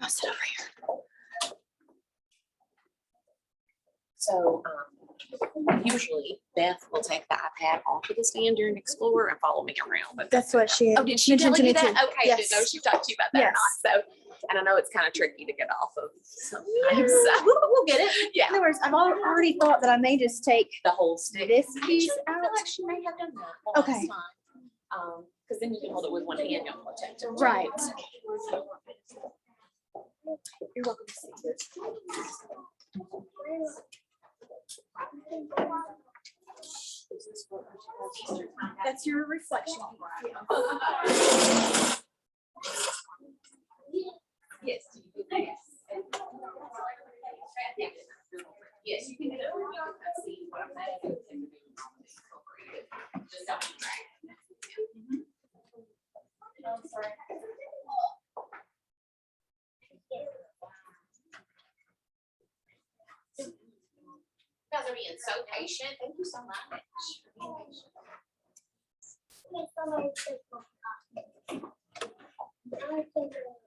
I'll sit over here. So usually Beth will take the iPad off of the stand during Explorer and follow me around. But That's what she oh, did she tell mentioned to you me that? too. Okay, Yes. I didn't know she talked to you about that or Yes. not. So, and I know it's kind of tricky to get off of sometimes. So we'll get it. Yeah, In other words, I've already thought that I may just take the whole stick. this I piece feel out. like she may have done that the last Okay. time. Because then you can hold it with one hand, you'll protect it. Right. You're welcome to see this. That's your reflection. Yes. Yes, you can get it. You can see what I'm saying. Just don't be right. I'm sorry. You guys are being so patient. Thank you so much. There's another seat over there. I didn't know there was.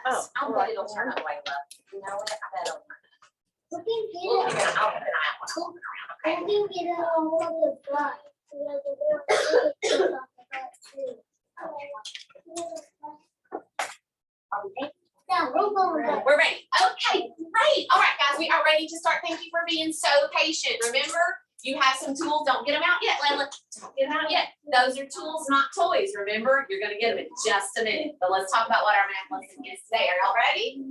Oh, I bet it'll turn away, love. You know what? I bet it'll turn. We'll keep an I'll keep an eye on what's moving around, okay? Are we ready? We're ready. Okay, great. All right, guys, we are ready to start. Thank you for being so patient. Remember, you have some tools. Don't get them out yet, Layla. Don't get them out yet. Those are tools, not toys. Remember, you're going to get them in just a minute. But let's talk about what our math lesson is today. Are y'all ready?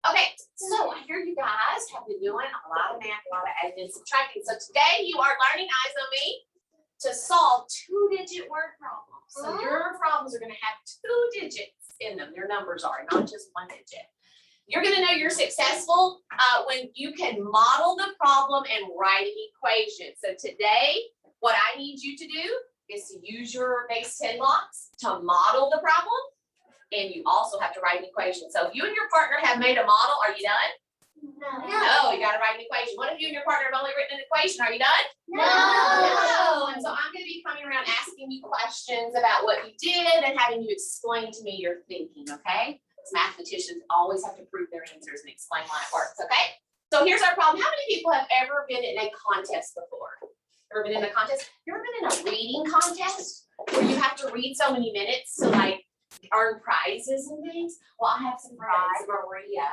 Okay, so I hear you guys have been doing a lot of math, a lot of adding and subtracting. So today you are learning, eyes on me, to solve two-digit word problems. So your problems are going to have 2 digits in them. Your numbers are, not just 1 digit. You're going to know you're successful when you can model the problem and write an equation. So today, what I need you to do is to use your base 10 blocks to model the problem. And you also have to write an equation. So if you and your partner have made a model, are you done? No, you got to write an equation. What if you and your partner have only written an equation? Are you done? No. And so I'm going to be coming around asking you questions about what you did and having you explain to me your thinking, okay? Because mathematicians always have to prove their answers and explain why it works, okay? So here's our problem. How many people have ever been in a contest before? Ever been in a contest? You ever been in a reading contest where you have to read so many minutes to like earn prizes and things? Well, I have some friends, Maria,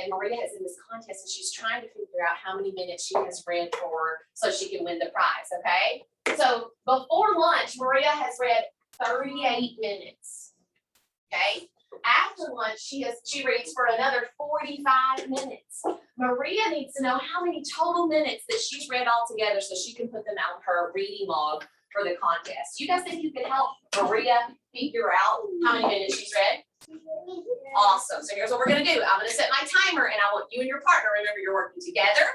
and Maria is in this contest and she's trying to figure out how many minutes she has read for so she can win the prize, okay? So before lunch, Maria has read 38 minutes, okay? After lunch, she reads for another 45 minutes. Maria needs to know how many total minutes that she's read altogether so she can put them on her reading log for the contest. You guys think you can help Maria figure out how many minutes she's read? Awesome. So here's what we're going to do. I'm going to set my timer and I want you and your partner, remember you're working together,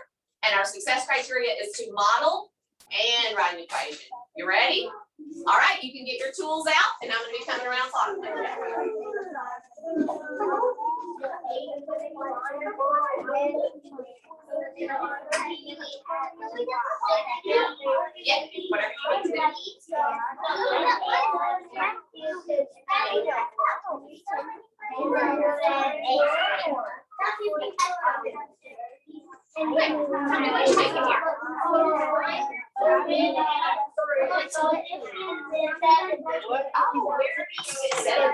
and our success criteria is to model and write an equation. You ready? All right, you can get your tools out and I'm going to be coming around talking with yeah, whatever you need to Tell me what you're making here. Oh, where do you get 7?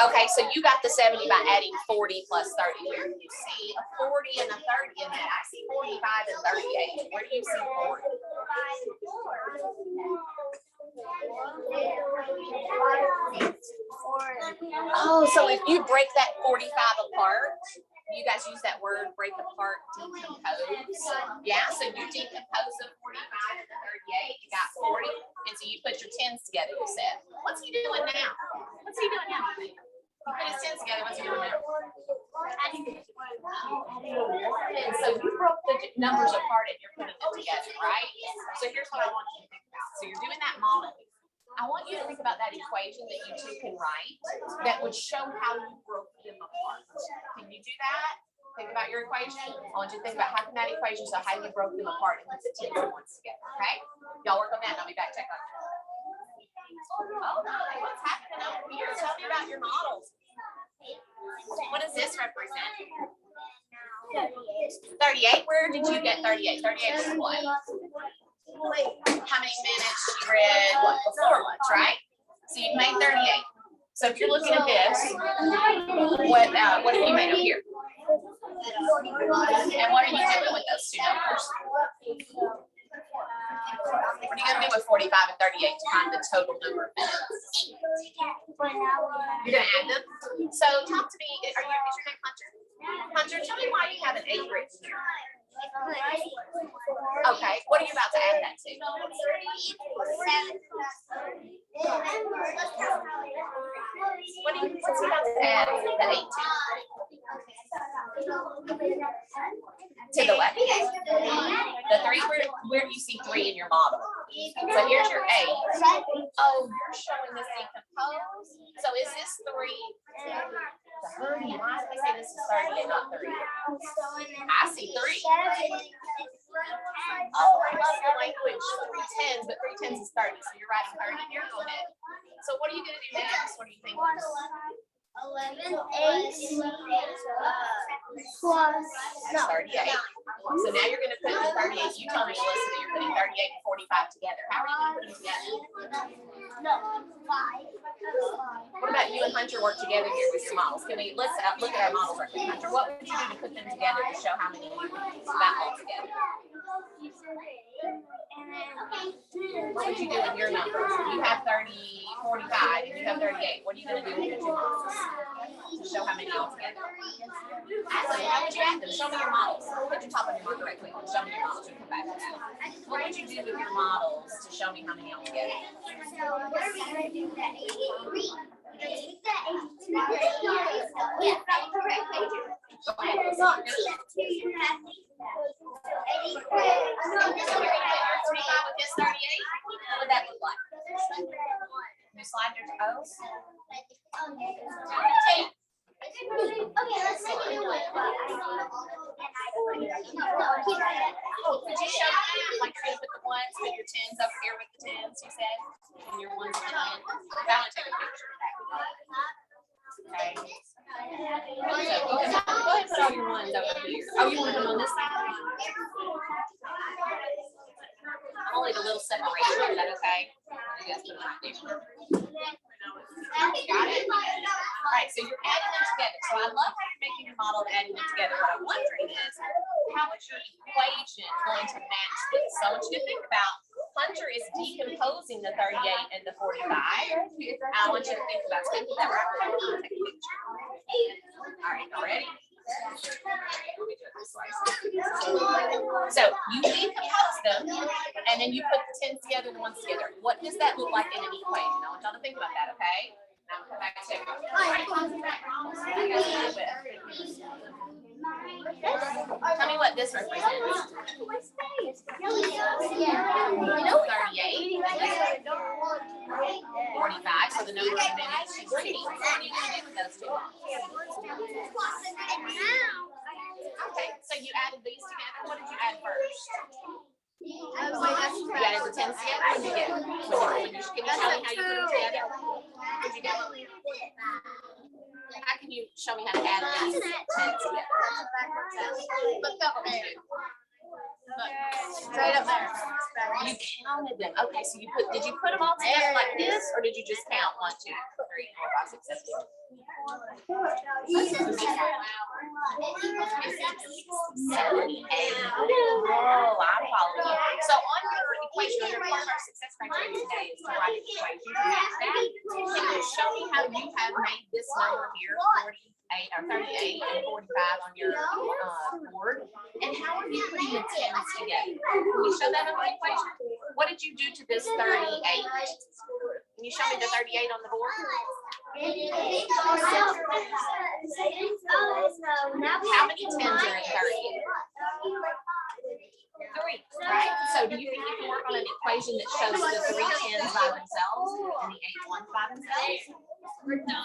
Okay, so you got the 70 by adding 40 plus 30. Where do you see a 40 and a 30 in that? I see 45 and 38. Where do you see 40? Oh, so if you break that 45 apart, You guys use that word, break apart, decompose. Yeah, so you decompose the 45 and the 38, you got 40, and so you put your 10s together, you said. What's he doing now? What's he doing now, you think? He put his 10s together, what's he doing now? And so you broke the numbers apart and you're putting them together, right? So here's what I want you to think about. So you're doing that modeling. I want you to think about that equation that you two can write that would show how you broke them apart. Can you do that? Think about your equation. I want you to think about how can that equation show how you broke them apart and put the 10s and 1s together, okay? Y'all work on that and I'll be back check on you. Oh, my, what's happening over here? Tell me about your models. What does this represent? 38. Where did you get 38? 38 is what? How many minutes you read what before lunch, right? So you've made 38. So if you're looking at this, what have you made up here? And what are you doing with those two numbers? What are you going to do with 45 and 38 to find the total number of minutes? You're going to add them? So talk to me. Is your name Hunter? Hunter, tell me why you have an 8 written here. Okay, what are you about to add that to? What's he about to add the 8 to? To the what? The 3, where do you see 3 in your model? So here's your 8. Oh, you're showing this decompose. So is this 3? 30. Why did they say this is 30 and not 3? I see 3. Oh, I love your language. 3 10s, but 3 10s is 30. So you're writing 30 here. Go ahead. So what are you going to do next? What do you think? 11, 8, plus 38. So now you're going to put the 38. You told me, Alyssa, that you're putting 38 and 45 together. How are you going to put them together? no, 5. What about you and Hunter work together here with your models? Can we let's look at our models right quick. Hunter, what would you do to put them together to show how many you got all together? What would you do with your numbers? You have 30, 45, and you have 38. What are you going to do with your two models to show how many all together? Add them. How would you add them? Show me your models. Put your top on your marker right quick. Show me your models. We'll come back to that. What would you do with your models to show me how many all together? What would that look like? Can you slide your toes? Okay, let's make a new one. Could you show me like you're gonna put the 1s, put your 10s over here with the 10s, you said? And your 1s and 10s. I want to take a picture of that. Okay. So go ahead and put all your 1s over here. Oh, you want to put them on this side? I'll leave a little separation. Is that okay? You guys put it right there. Got it? All right, so you're adding them together. So I love how you're making your model and adding them together. What I'm wondering is, how is your equation going to match this? So I want you to think about, Hunter is decomposing the 38 and the 45. I want you to think about that right there. I'm going to take a picture. All right, y'all ready? Let me do it this way. So you decompose them, and then you put the 10s together and the 1s together. What does that look like in an equation? I want y'all to think about that, okay? Now we'll come back to it. Tell me what this represents. 38, 45, so the number of minutes she's reading. What are you going to do with those two? Okay, so you added these together. What did you add first? You added the 10s together. What did you get? Can you show me how you put them together? What did you get? How can you show me how to add these 10s together? Look up there. Right up there. You counted them. Okay, so did you put them all together like this, or did you just count 1, 2, 3, 4, 5, 6, 7, 8? Oh, I'm following you. So on your equation, on your part of our success criteria today is to write an equation to match that. Can you show me how you have made this number here, 8 or 38 and 45 on your board. And how are you putting the tens together? Can you show that on the equation? What did you do to this 38? Can you show me the 38 on the board? How many tens are in 38? 3, right? So do you think you can work on an equation that shows the 3 tens by themselves and the 8 ones by themselves? No.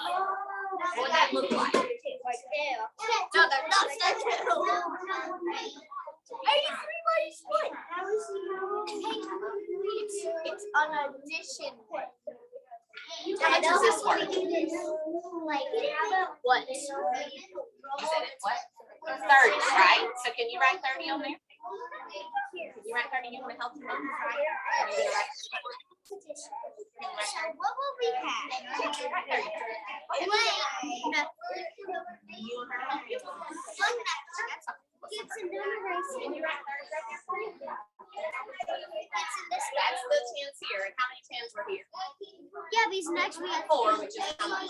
What would that look like? No, they're not. 83 minus what? It's an addition. How much does this work? What? You said it, what? 30, right? So can you write 30 on there? Can you write 30? You want to help me? Right? Or you gonna write 30? What will we have? You want her to help you? It's a numeration. Can you write 30 right there? That's the tens here. And how many tens were here? Yeah, because next we have 4, which is how much?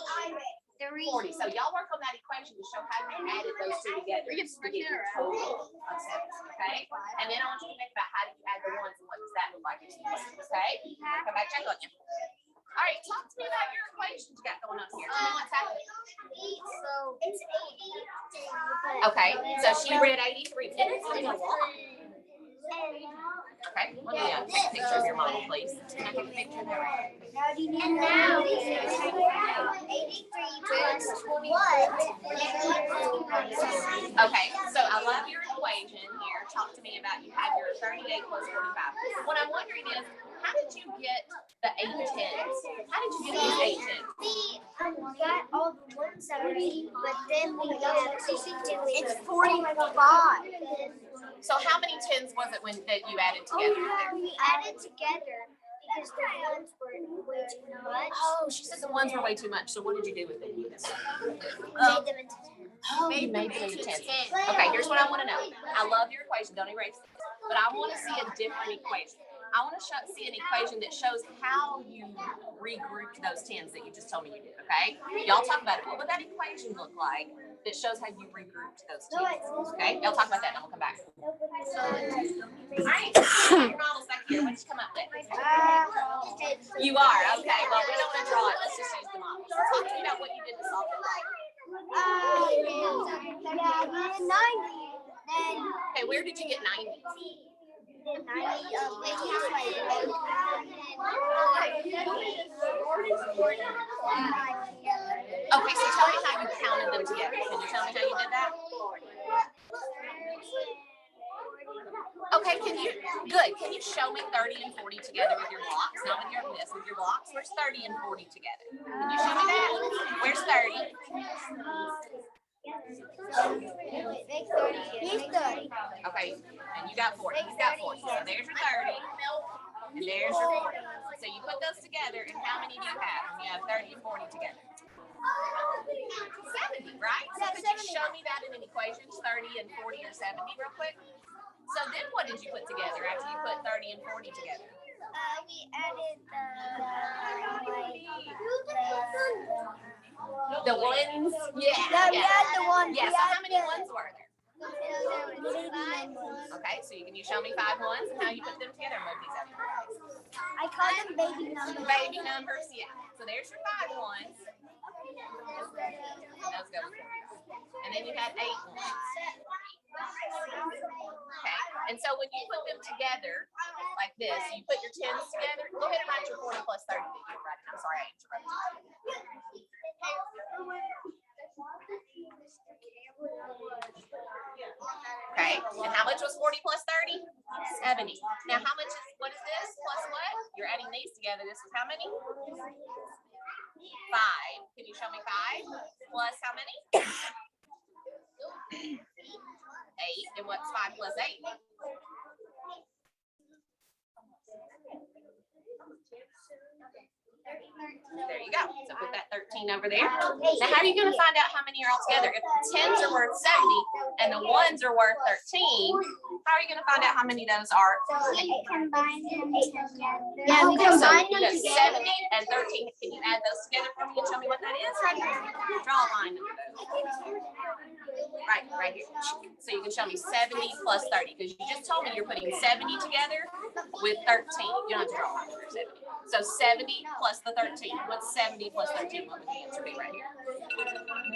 3. 40. So y'all work on that equation to show how you added those two together to get your total of 7. Okay? And then I want you to think about how do you add the ones and what does that look like? Okay? Come back, check on you. All right, talk to me about your equations you got going on here. Tell me what's happening. So it's 80. Okay, so she read 83 minutes. Okay, let me take a picture of your mom, please. Can I take a picture of her? And now we can check out 83 plus 21. Okay, so I love your equation here. Talk to me about you have your 38 plus 45. What I'm wondering is, how did you get the 8 tens? How did you get these 8 tens? We got all the 170, but then we got 62. It's 45. So how many tens was it that you added together? We added together because the ones were way too much. Oh, she said the ones were way too much. So what did you do with it? Made them into 10. Oh, you made them into tens. Okay, here's what I want to know. I love your equation. Don't erase it. But I want to see a different equation. I want to see an equation that shows how you regrouped those tens that you just told me you did, okay? Y'all talk about it. What would that equation look like that shows how you regrouped those tens? Okay, y'all talk about that and we'll come back. All right, your models back here. What did you come up with? You are, okay. Well, we don't want to draw it. Let's just use the model. Talk to me about what you did to solve it. 90. Okay, where did you get 90? Okay, so tell me how you counted them together. Can you tell me how you did that? Okay, can you show me 30 and 40 together with your blocks? Not with your this, with your blocks. Where's 30 and 40 together? Can you show me that? Where's 30? He's 30. Okay, and you got 40. He's got 40. So there's your 30. And there's your 40. So you put those together, and how many do you have? You have 30 and 40 together. 70, right? So could you show me that in an equation, 30 and 40 or 70 real quick? So then what did you put together after you put 30 and 40 together? We added The ones? Yeah. the one. Yeah, so how many ones were there? Ones. Okay, so you show me 5 ones and how you put them together and what these are. I call them baby numbers. Baby numbers, yeah. So there's your 5 ones. And those go. And then you had 8 ones. Okay, and so when you put them together like this, you put your 10s together. Go ahead and write your 40 plus 30 that you wrote. I'm sorry, I interrupted you. Okay, and how much was 40 plus 30? 70. Now how much is, what is this plus what? You're adding these together. This is how many? 5. Can you show me 5? Plus how many? 8. And what's 5 plus 8? There you go. So put that 13 over there. Now, how are you going to find out how many are all together? If the 10s are worth 70 and the 1s are worth 13, how are you going to find out how many of those are? We combine them together. Yeah, we Okay, so combine you them got together. 70 and 13. Can you add those together for me and show me what that is? Draw a line under those. Right here. So you can show me 70 plus 30 because you just told me you're putting 70 together with 13. You don't have to draw a line under 70. So 70 plus the 13. What's 70 plus 13? What would the answer be right here?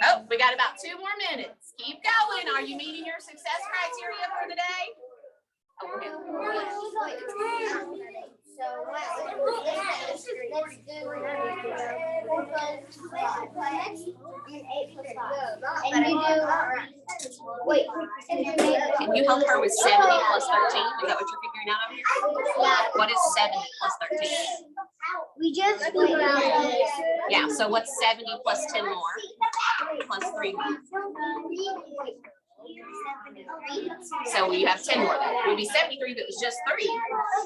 Oh, we got about 2 more minutes. Keep going. Are you meeting your success criteria for the day? Oh, go ahead. So let's do 4 and 8 plus 5. And you do wait. Can you help her with 70 plus 13? Is that what you're figuring out over here? What is 70 plus 13? We just figured out. Yeah, so what's 70 plus 10 more? Plus 3 more. So you have 10 more. It would be 73 if it was just 3.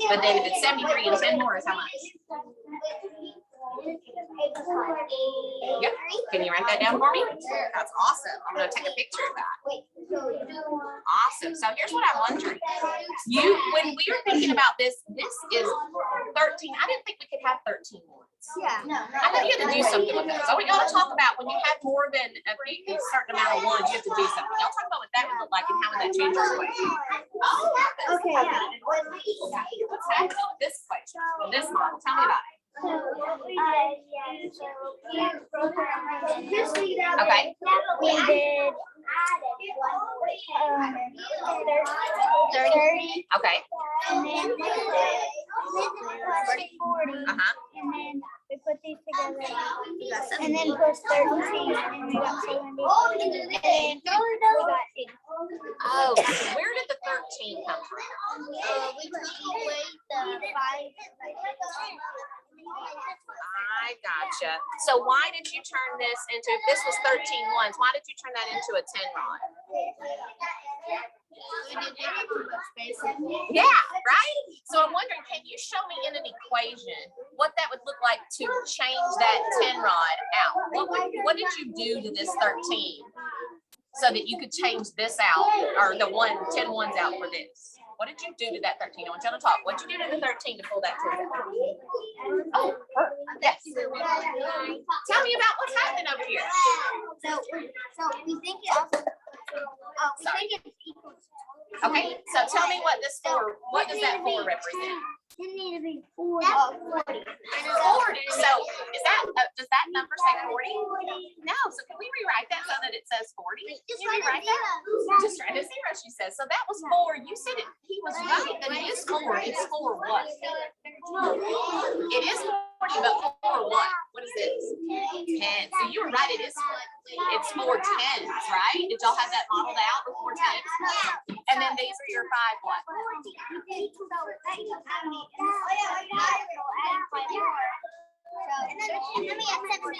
But then if it's 73 and 10 more is how much? Yep. Can you write that down for me? That's awesome. I'm going to take a picture of that. Awesome. So here's what I'm wondering. When we were thinking about this is 13. I didn't think we could have 13 more. Yeah. I think you have to do something with that. So we got to talk about when you have more than a certain amount of ones, you have to do something. Y'all talk about what that would look like and how would that change your equation. Oh, Okay. Yeah. what's happening with this equation? This model. Tell me about it. Okay. We did 30. Okay. And then 40. And then we put these together. And then plus 13. And we got 70. And then we got 8. Oh, where did the 13 come from? We took away the 5. I gotcha. So why did you turn this into, if this was 13 ones, why did you turn that into a 10 rod? Yeah, right? So I'm wondering, can you show me in an equation what that would look like to change that 10 rod out? What did you do to this 13 so that you could change this out, or the 10 ones out for this? What did you do to that 13? I want you to talk. What did you do to the 13 to pull that 10 out? Oh, yes. Tell me about what's happening over here. So we think it also. We think it's equal. Okay, so tell me what this 4, what does that 4 represent? It need to be 40. 40. So is that, does that number say 40? No, so can we rewrite that so that it says 40? Can you rewrite that? Just write a 0, she says. So that was 4. You said it, he was right, that it is 4. It's 4 what? It is 40, but 4 what? What is this? 10. So you were right, it is it's 4 10s, right? Did y'all have that modeled out with 4 10s? And then these are your 5 what? And then we had 70.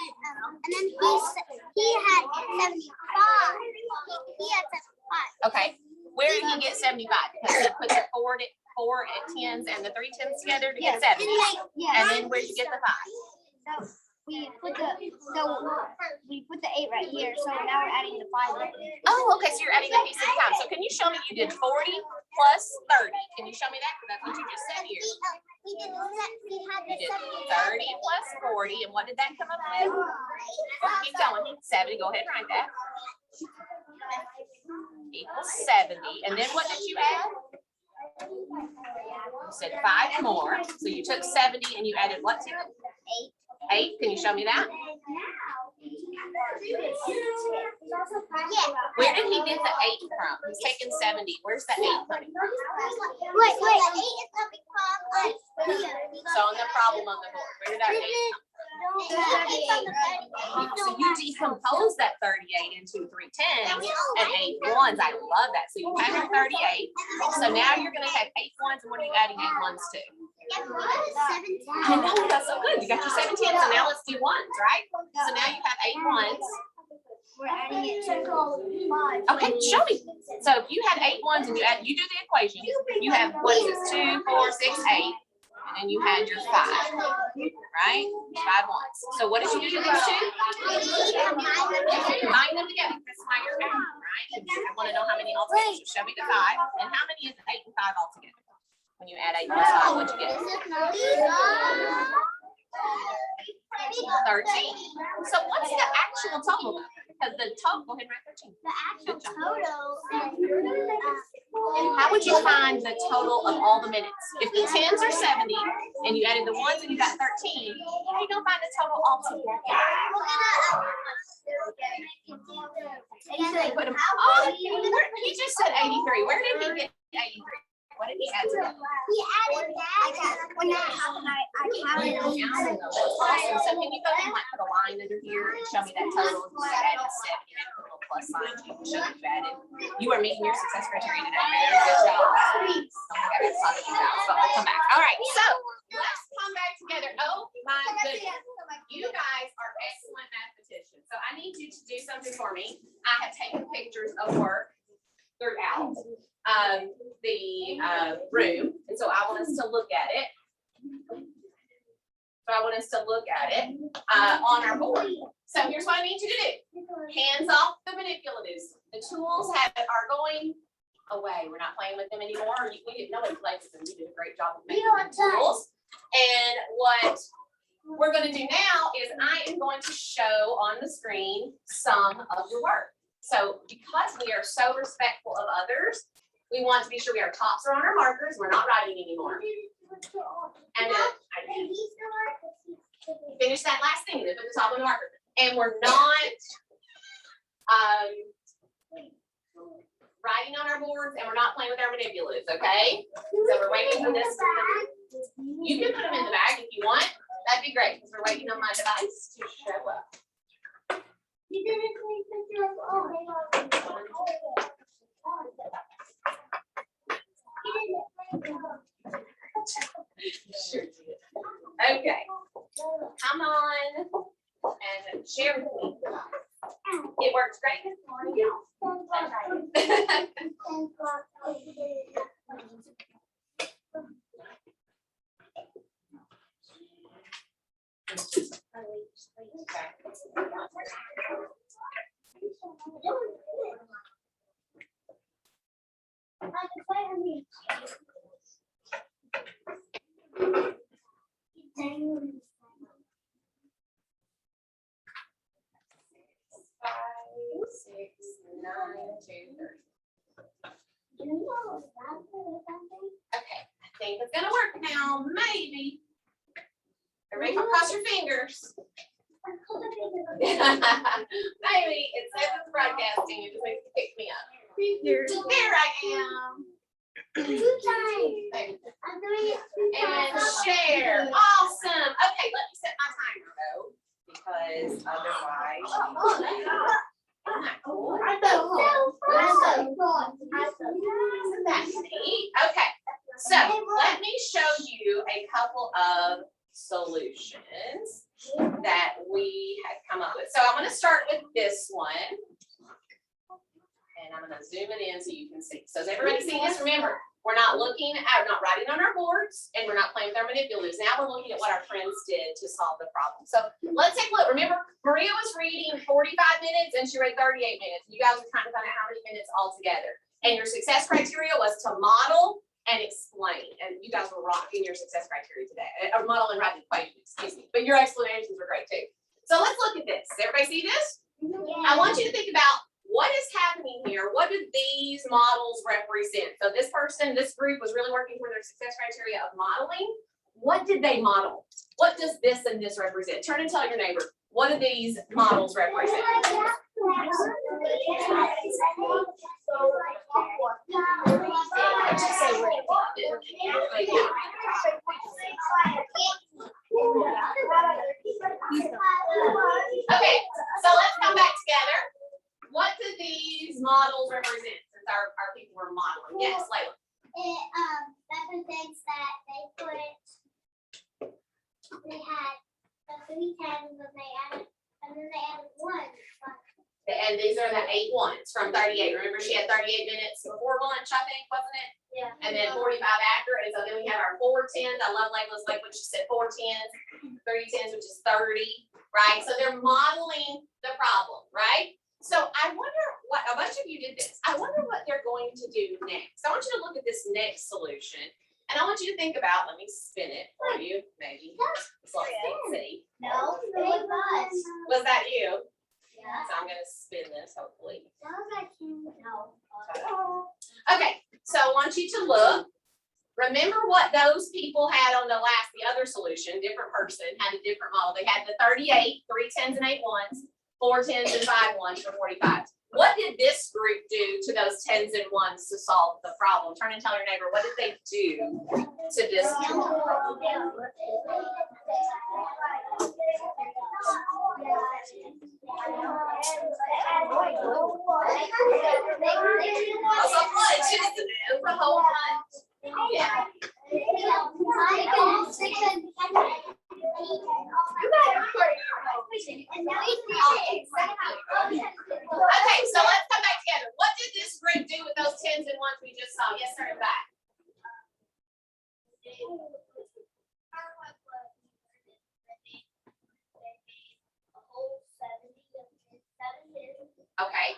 And then he had 75. He had 75. Okay. Where did he get 75? Because he put the 4 10s and the 3 10s together to get 70. And then where did you get the 5? So we put the 8 right here. So now we're adding the 5 right here. Oh, okay. So you're adding a piece at a time. So can you show me you did 40 plus 30? Can you show me that? Because that's what you just said here. We did that. We had You the did 30 plus 40. And what did that come up with? Oh, keep going. 70. Go ahead and write that. Equals 70. And then what did you add? You said 5 more. So you took 70 and you added what to it? 8. Can you show me that? Where did he get the 8 from? He's taking 70. Where's the 8 coming from? Wait. 8 is coming from. So on the problem on the board, where did our 8 come from? So you decompose that 38 into 3 10s and 8 1s. I love that. So you have your 38. So now you're going to have 8 1s. And what are you adding 8 1s to? I know, that's so good. You got your 17. So now let's do 1s, right? So now you have 8 1s. We're adding it to 5. Okay, show me. So if you had 8 1s and you do the equation, you have, what is this, 2, 4, 6, 8. And then you had your 5, right? 5 ones. So what did you do to these 2? Combine them together. That's why you're adding, right? And I want to know how many altogether. So show me the 5. And how many is 8 and 5 altogether? When you add 8 plus 5, what'd you get? 13. So what's the actual total? Because the total, go ahead and write 13. The actual total. How would you find the total of all the minutes? If the 10s are 70 and you added the 1s and you got 13, how are you going to find the total altogether? Put them, oh, he just said 83. Where did he get 83? What did he add to that? He added that. When I counted them. Awesome. So can you go and like put a line under here and show me that total? You added a 7, you added a little plus sign to show you added. You are meeting your success criteria today. Very good job. Oh my God, it's talking about, so I'll come back. All right, so let's come back together. Oh my goodness. You guys are excellent mathematicians. So I need you to do something for me. I have taken pictures of work throughout the room, and so I want us to look at it. On our board. So here's what I need you to do. Hands off the manipulatives. The tools are going away. We're not playing with them anymore. We didn't know we played with them. You did a great job of making them tools. And what we're going to do now is I am going to show on the screen some of your work. So because we are so respectful of others, we want to be sure our tops are on our markers. We're not writing anymore. And then finish that last thing, then put the top on the marker. And we're not writing on our boards, and we're not playing with our manipulatives, okay? So we're waiting for this. You can put them in the bag if you want. That'd be great, because we're waiting on my device to show up. You didn't take picture of Sure did. Okay. Come on and share with me. It works great this morning. Okay, I think it's gonna work now, maybe. Everybody come cross your fingers. Maybe, it says it's broadcasting, it just makes it pick me up. There I am. And share, awesome. Okay, let me set my timer though, because otherwise. Isn't that cool? Isn't that neat? Okay, so let me show you a couple of solutions that we had come up with. So I'm going to start with this one. And I'm going to zoom it in so you can see. So does everybody see this? Remember, we're not writing on our boards, and we're not playing with our manipulatives. Now we're looking at what our friends did to solve the problem. So let's take a look. Remember, Maria was reading 45 minutes and she read 38 minutes. You guys were trying to find out how many minutes altogether. And your success criteria was to model and explain. And you guys were rocking your success criteria today. Or model and write the equation, excuse me. But your explanations were great too. So let's look at this. Does everybody see this? I want you to think about what is happening here. What do these models represent? So this group was really working for their success criteria of modeling. What did they model? What does this and this represent? Turn and tell your neighbor, what do these models represent? Okay, so let's come back together. What do these models represent since our people were modeling? Yes, Layla. It represents that they had the 3 10s and then they added 1. And these are the 8 ones from 38. Remember, she had 38 minutes before lunch, I think, wasn't it? Yeah. And then 45 after. And so then we have our 4 tens. I love Layla's like what she said, 4 tens, 3 tens, which is 30, right? So they're modeling the problem, right? So I wonder what, a bunch of you did this. I wonder what they're going to do next. I want you to look at this next solution. And I want you to think about, let me spin it for you, maybe. It's like fancy. No, it was. Was that you? Yeah. So I'm gonna spin this, hopefully. No. Okay, so I want you to look. Remember what those people had on the other solution, different person, had a different model. They had the 38, 3 tens and 8 ones, 4 tens and 5 ones for 45. What did this group do to those tens and ones to solve the problem? Turn and tell your neighbor, what did they do to this problem? That's a bunch, isn't it? It's a whole bunch. Yeah. Okay, so let's come back together. What did this group do with those tens and ones we just saw? Yes, sir, in back. Okay.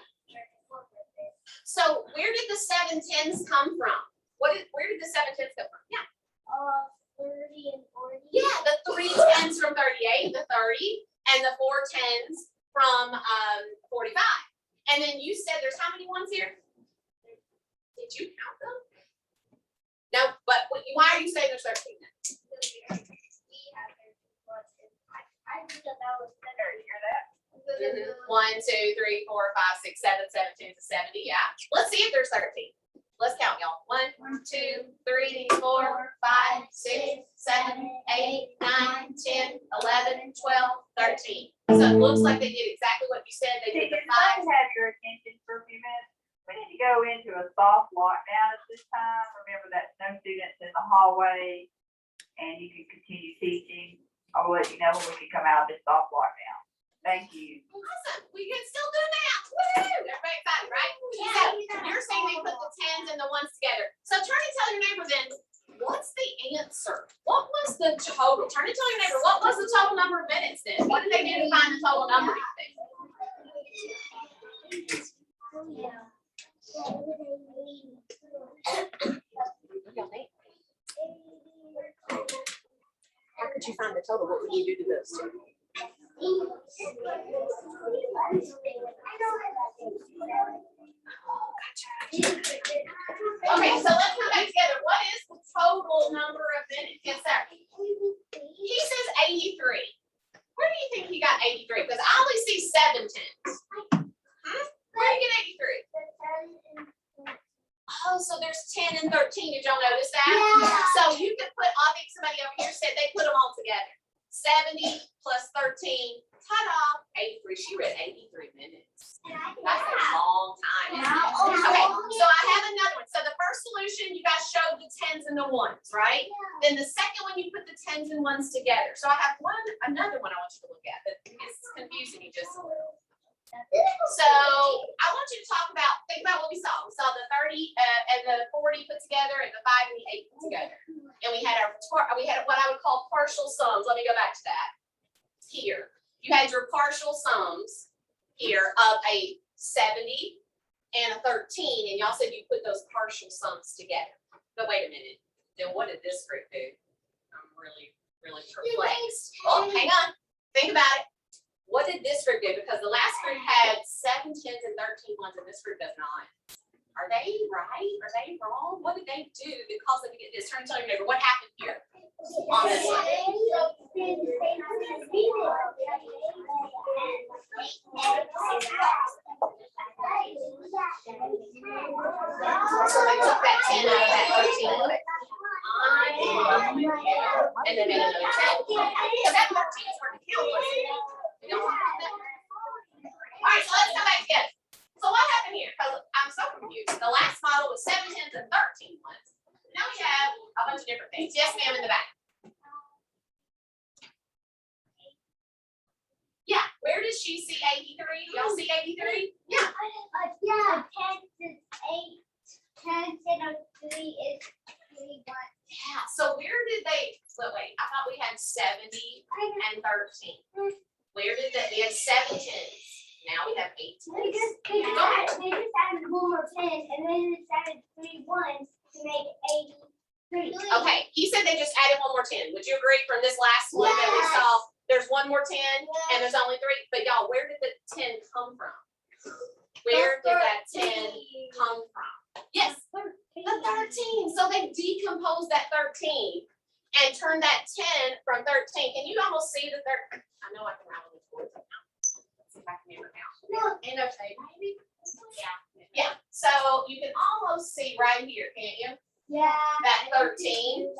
So where did the 7 tens come from? Where did the 7 tens come from? Yeah. 30 and 40. Yeah, the 3 tens from 38, the 30, and the 4 tens from 45. And then you said there's how many ones here? Did you count them? No, but why are you saying there's 13 then? Mhm. 1, 2, 3, 4, 5, 6, 7, 17 to 70. Yeah. Let's see if there's 13. Let's count, y'all. 1, 2, 3, 4, 5, 6, 7, 8, 9, 10, 11, 12, 13. So it looks like they did exactly what you said. They did the Did 5. you have your attention for a few minutes? We need to go into a soft lockdown at this time. Remember that no students in the hallway and you can continue teaching. I will let you know when we can come out of this soft lockdown. Thank you. Awesome. We can still do that. Woo! Everybody excited, right? So you're saying they put the tens and the ones together. So turn and tell your neighbor then, what's the answer? What was the total? Turn and tell your neighbor, what was the total number of minutes then? What did they do to find the total number, do you think? How could you find the total? What would you do to those two? Okay, so let's come back together. What is the total number of minutes? Yes, sir. He says 83. Where do you think he got 83? Because I only see 7 tens. Where did you get 83? Oh, so there's 10 and 13. Did y'all notice that? Yeah. So you could put, I think somebody over here said they put them all together. 70 plus 13, ta-da, 83. She read 83 minutes. That's a long time. Isn't it? Okay, so I have another one. So the first solution, you guys showed the tens and the ones, right? Then the second one, you put the tens and ones together. So I have another one I want you to look at that is confusing you just a little. So I want you to think about what we saw. We saw the 30 and the 40 put together and the 5 and the 8 put together. And we had what I would call partial sums. Let me go back to that. Here, you had your partial sums here of a 70 and a 13, and y'all said you put those partial sums together. But wait a minute. Then what did this group do? I'm really, really perplexed. Oh, hang on. Think about it. What did this group do? Because the last group had 7 tens and 13 ones, and this group does not. Are they right? Are they wrong? What did they do that caused them to get this? Turn and tell your neighbor what happened here on this one. So they took that 10 out of that 13. And then made another 10. Because that 13 is hard to count, wasn't it? We don't want that. All right, so let's come back together. So what happened here? Because I'm so confused. The last model was 7 tens and 13 ones. Now we have a bunch of different things. Yes, ma'am, in the back. Yeah, where does she see 83? Y'all see 83? Yeah. Yeah, 10 is 8. 10 and 3 is 21. Yeah, so where did they, so wait, I thought we had 70 and 13. Where did that, we had 7 tens, now we have 8 They tens. just added one more 10 and then they just added 3 ones to make 83. Okay, he said they just added one more 10. Would you agree from this last one that we Yes. saw? There's one more 10 and there's only 3, but y'all, where did the 10 come from? Where did that 10 come from? Yes, the 13. So they decomposed that 13 and turned that 10 from 13. Can you almost see the third? I know I can round this board now. Let's see if I can remember now. Annotate, maybe? Yeah. Yeah. So you can almost see right here, can't you? Yeah. That 13.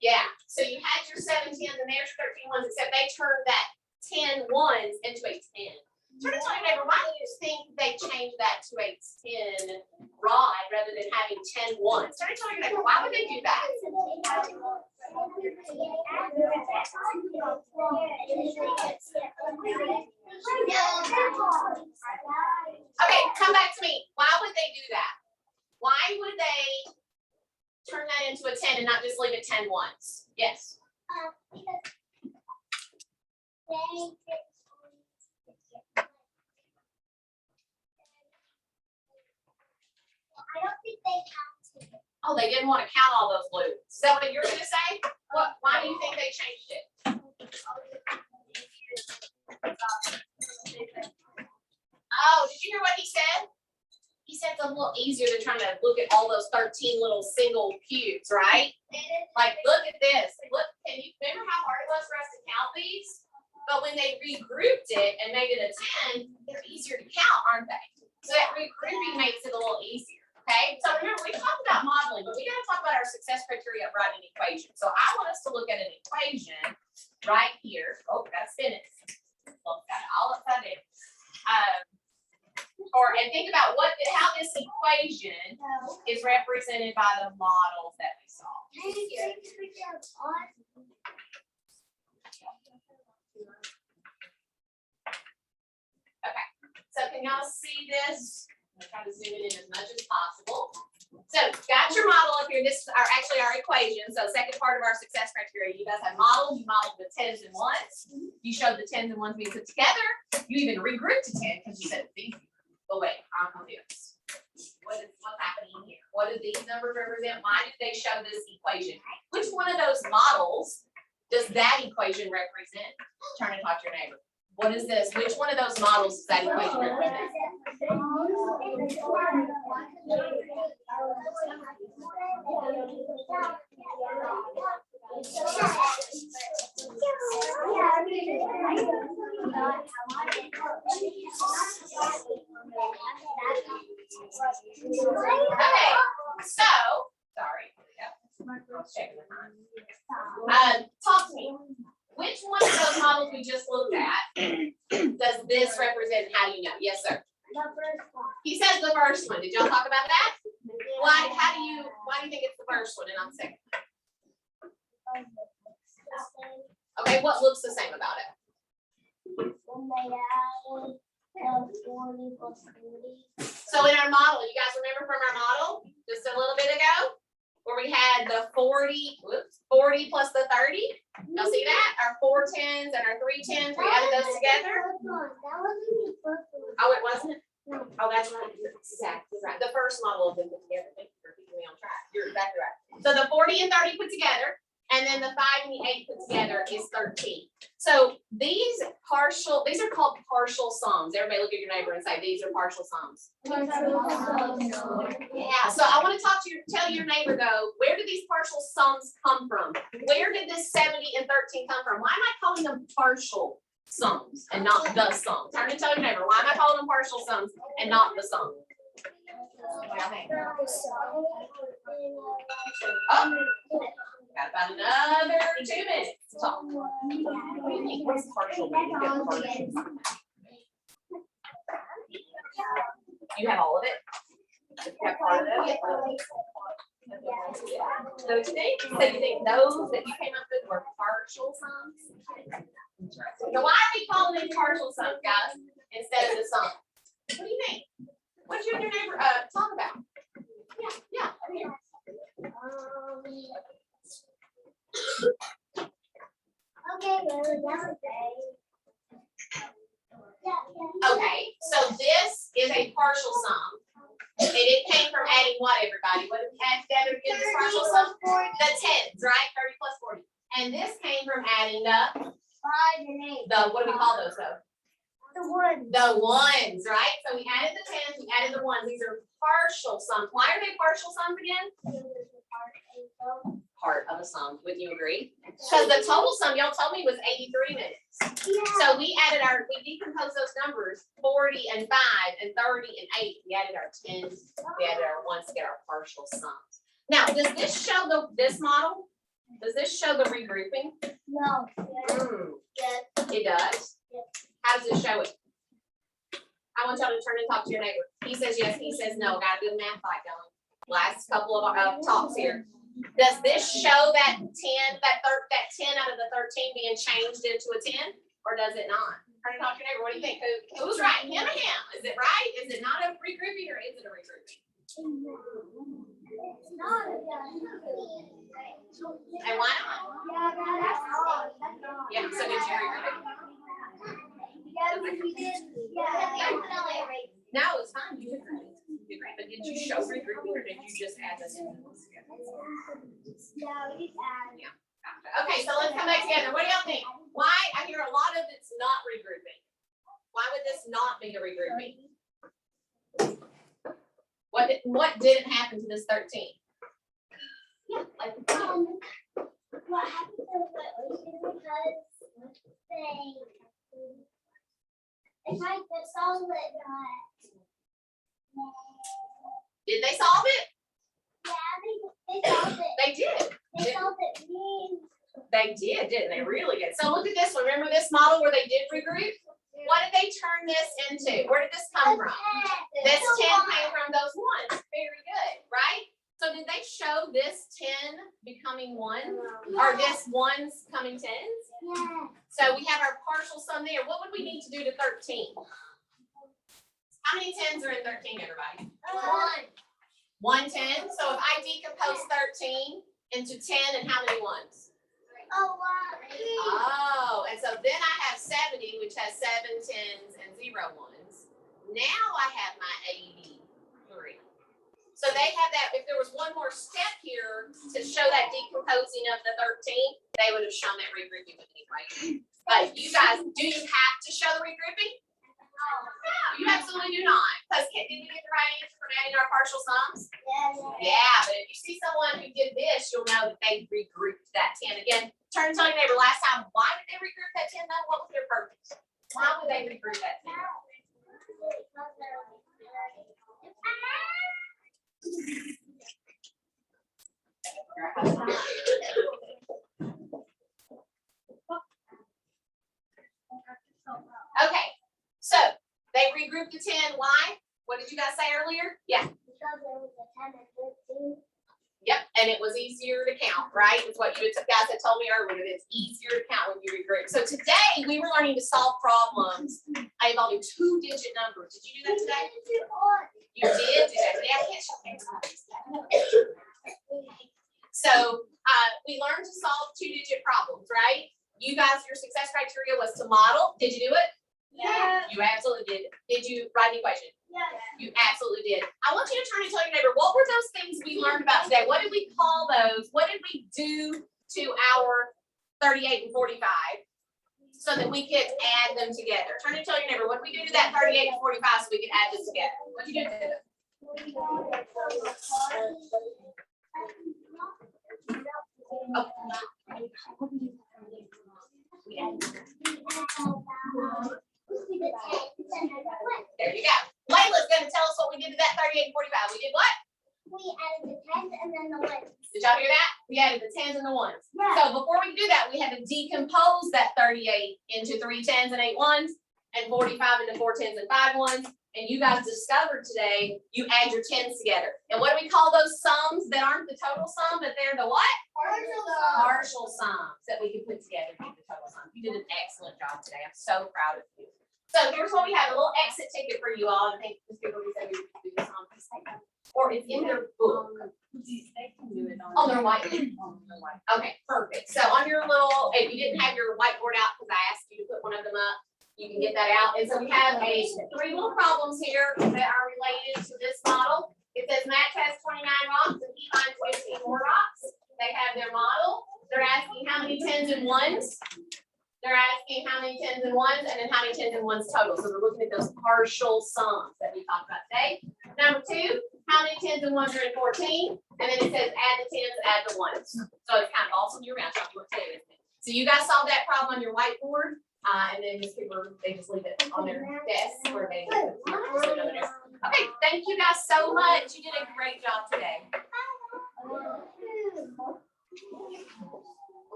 Yeah. So you had your 7 tens and there's your 13 ones, except they turned that 10 ones into a 10. Turn to your neighbor, why do you think they changed that to a 10 rod rather than having 10 ones? Turn to your neighbor, why would they do that? Okay, come back to me. Why would they do that? Why would they turn that into a 10 and not just leave it 10 ones? Yes. I don't think they counted. Oh, they didn't want to count all those blues. Is that what you're going to say? What? Why do you think they changed it? Oh, did you hear what he said? He said it's a little easier than trying to look at all those 13 little single cubes, right? Like, look at this. Look, can you remember how hard it was for us to count these? But when they regrouped it and made it a 10, they're easier to count, aren't they? So that regrouping makes it a little easier. Okay, so remember, we talked about modeling, but we got to talk about our success criteria of writing an equation. So I want us to look at an equation right here. Oh, got to spin it. Got it all upside down. And think about how this equation is represented by the models that we saw. Okay, so can y'all see this? I'm gonna try to zoom it in as much as possible. So got your model up here. This is actually our equation. So second part of our success criteria. You guys have modeled. You modeled the 10s and 1s. You showed the 10s and 1s being put together. You even regrouped to 10 because you said it's easy. But wait, I'm confused. What's happening here? What do these numbers represent? Why did they show this equation? Which one of those models does that equation represent? Turn and talk to your neighbor. What is this? Which one of those models does that equation represent? Okay, so, sorry. Talk to me. Which one of those models we just looked at does this represent? How do you know? Yes, sir. He says the first one. Did y'all talk about that? Why do you think it's the first one and not the second? Okay, what looks the same about it? So in our model, you guys remember from our model just a little bit ago, where we had the 40 plus the 30. Y'all see that? Our 4 10s and our 3 10s, we added those together. Oh, it wasn't? Oh, that's right. Exactly right. The first model of them put together. Thank you for keeping me on track. You're exactly right. So the 40 and 30 put together, and then the 5 and the 8 put together is 13. So these are called partial sums. Everybody look at your neighbor and say, these are partial sums. Yeah, so I want to tell your neighbor though, where do these partial sums come from? Where did this 70 and 13 come from? Why am I calling them partial sums and not the sum? Turn and tell your neighbor, why am I calling them partial sums and not the sum? Oh, got about another 2 minutes to talk. What's partial? You have all of it? You have part of it? So you think those that you came up with were partial sums? So why are we calling them partial sums, guys, instead of the sum? What do you think? What did you and your neighbor talk about? Yeah, over here. Okay, well, that was Okay, so this is a partial sum. And it came from adding what, everybody? What did we add together to get this partial sum? The tens, right? 30 plus 40. And this came from adding the, 5 and 8. what do we call those though? The one. The ones, right? So we added the tens, we added the ones. These are partial sums. Why are they partial sums again? Part of a sum, wouldn't you agree? Because the total sum y'all told me was 83 minutes. So we decomposed those numbers, 40 and 5 and 30 and 8. We added our tens, we added our ones to get our partial sums. Now, does this show this model? Does this show the regrouping? No. Yes. It does? Yes. How does it show it? I want y'all to turn and talk to your neighbor. He says yes, he says no. Got a good math fight going. Last couple of talks here. Does this show that 10 out of the 13 being changed into a 10? Or does it not? Turn and talk to your neighbor. What do you think? Who's right? Him or him? Is it right? Is it not a regrouping or is it a regrouping? It's not. And why not? Yeah, so did you regroup it? No, it's fine. You did great. You did great. But did you show regrouping or did you just add this in? Yeah. Okay, so let's come back together. What do y'all think? Why? I hear a lot of it's not regrouping. Why would this not be a regrouping? What didn't happen to this 13? Yeah, like What happened to what because if I could solve it, did they solve it? they solved it. They did. They solved it. They did, didn't they? Really good. So look at this one. Remember this model where they did regroup? What did they turn this into? Where did this come from? This 10 came from those ones. Very good, right? So did they show this 10 becoming 1? Or this ones becoming 10s? Yeah. So we have our partial sum there. What would we need to do to 13? How many 10s are in 13, everybody? 1 10. So if I decompose 13 into 10 and how many ones? Oh, and so then I have 70, which has 7 10s and 0 ones. Now I have my 83. So they have that, if there was one more step here to show that decomposing of the 13, they would have shown that regrouping with the equation. But you guys, do you have to show the regrouping? No, you absolutely do not. Because did we get the right answer from adding our partial sums? Yeah, but if you see someone who did this, you'll know that they regrouped that 10. Again, turn and tell your neighbor last time, why did they regroup that 10 though? What was their purpose? Why would they regroup that 10? Okay, so they regrouped the 10. Why? What did you guys say earlier? Yeah. Because there was a 10 and 13. Yep, and it was easier to count, right? It's what you guys had told me earlier, that it's easier to count when you regroup. So today we were learning to solve problems involving 2-digit numbers. Did you do that today? You did do that today. I can't show you. So we learned to solve 2-digit problems, right? You guys, your success criteria was to model. Did you do it? Yeah. You absolutely did. Did you write an equation? Yeah. You absolutely did. I want you to turn and tell your neighbor, what were those things we learned about today? What did we call those? What did we do to our 38 and 45 so that we could add them together? Turn and tell your neighbor, what did we do to that 38 and 45 so we could add them together? What did you do to them? Oh. There you go. Layla's going to tell us what we did to that 38 and 45. We did what? We added the 10s and then the 1s. Did y'all hear that? We added the 10s and the 1s. Yeah. So before we do that, we had to decompose that 38 into 3 10s and 8 1s and 45 into 4 10s and 5 1s. And you guys discovered today, you add your 10s together. And what do we call those sums that aren't the total sum, but they're the what? Partial sums that we can put together to be the total sum. You did an excellent job today. I'm so proud of you. So here's what we have, a little exit ticket for you all. I think Ms. Gibberly said we would do this on piece of paper. or it's in their book? On their whiteboard. Okay, perfect. So on your little, if you didn't have your whiteboard out, because I asked you to put one of them up, you can get that out. And so we have three little problems here that are related to this model. It says Matt has 29 rocks and he finds 15 more rocks. They have their model. They're asking how many tens and ones. They're asking how many tens and ones, and then how many tens and ones total. So they're looking at those partial sums that we talked about today. Number two, how many tens and ones are in 14? And then it says add the tens, add the ones. So it's kind of awesome. Your math, you want to say it. So you guys solve that problem on your whiteboard, and then these people, they just leave it on their desk where they leave it. Okay, thank you guys so much. You did a great job today.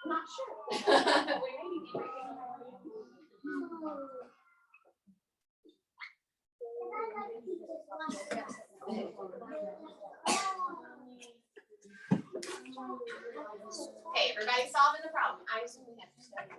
I'm not sure. We may be Okay, everybody solving the problem. I assume we have to study.